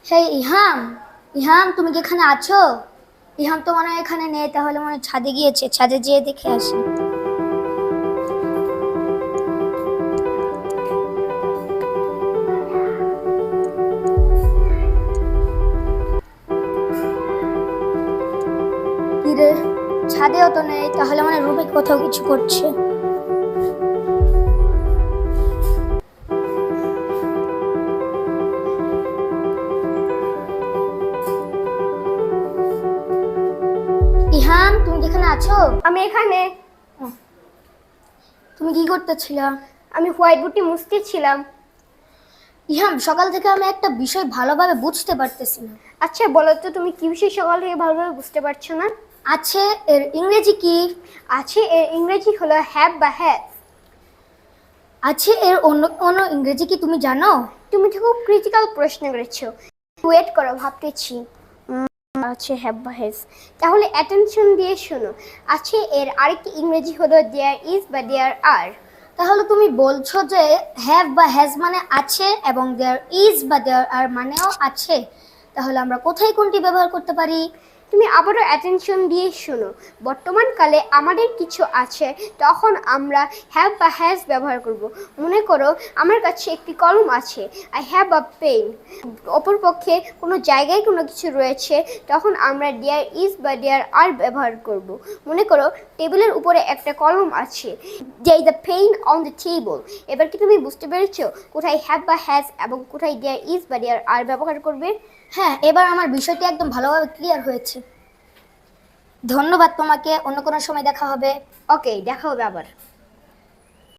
সেই ইহাম, ইহাম তুমি কি এখানে আছো? ইহাম তো মনে হয় এখানে নেই, তাহলে মনে হয় ছাদে গিয়েছে। ছাদে যেয়ে দেখে আসি। কিরে, ছাদেও তো নেই, তাহলে মানে রুমে কোথাও কিছু করছে। ইহাম তুমি কি এখানে আছো? আমি এখানে। ও, তুমি কি করতেছিল? আমি হোয়াইট বোর্ডটি মুছতেছিলাম। ইহাম, সকাল থেকে আমি একটা বিষয় ভালোভাবে বুঝতে পারতেছি না। আচ্ছা বলো তো, তুমি কি বিষয় সকাল থেকে ভালোভাবে বুঝতে পারছো না? আছে এর ইংরেজি কি? আছে এর ইংরেজি হলো হ্যাভ বা হ্যাজ। আছে এর অন্য অন্য ইংরেজি কি তুমি জানো? তুমি তো খুব ক্রিটিক্যাল প্রশ্ন করেছো। ওয়েট করো, ভাবতেছি। আছে হ্যাভ বা হ্যাজ, তাহলে অ্যাটেনশন দিয়ে শোনো। আছে এর আরেকটি ইংরেজি হলো দেয়ার ইজ বা দেয়ার আর। তাহলে তুমি বলছো যে হ্যাভ বা হ্যাজ মানে আছে এবং দেয়ার ইজ বা দেয়ার আর মানেও আছে। তাহলে আমরা কোথায় কোনটি ব্যবহার করতে পারি? তুমি আবারও অ্যাটেনশন দিয়ে শোনো। বর্তমানকালে আমাদের কিছু আছে, তখন আমরা হ্যাভ বা হ্যাজ ব্যবহার করব। মনে করো আমার কাছে একটি কলম আছে, আই হ্যাভ আ পেন। অপরপক্ষে কোনো জায়গায় কোনো কিছু রয়েছে, তখন আমরা দেয়ার ইজ বা দেয়ার আর ব্যবহার করব। মনে করো টেবিলের উপরে একটা কলম আছে, there is a pen on the table. এবার কি তুমি বুঝতে পেরেছো কোথায় হ্যাভ বা হ্যাজ এবং কোথায় দেয়ার ইজ বা দেয়ার আর ব্যবহার করবে? হ্যাঁ, এবার আমার বিষয়টি একদম ভালোভাবে ক্লিয়ার হয়েছে। ধন্যবাদ তোমাকে। অন্য কোনো সময় দেখা হবে। ওকে, দেখা হবে আবার।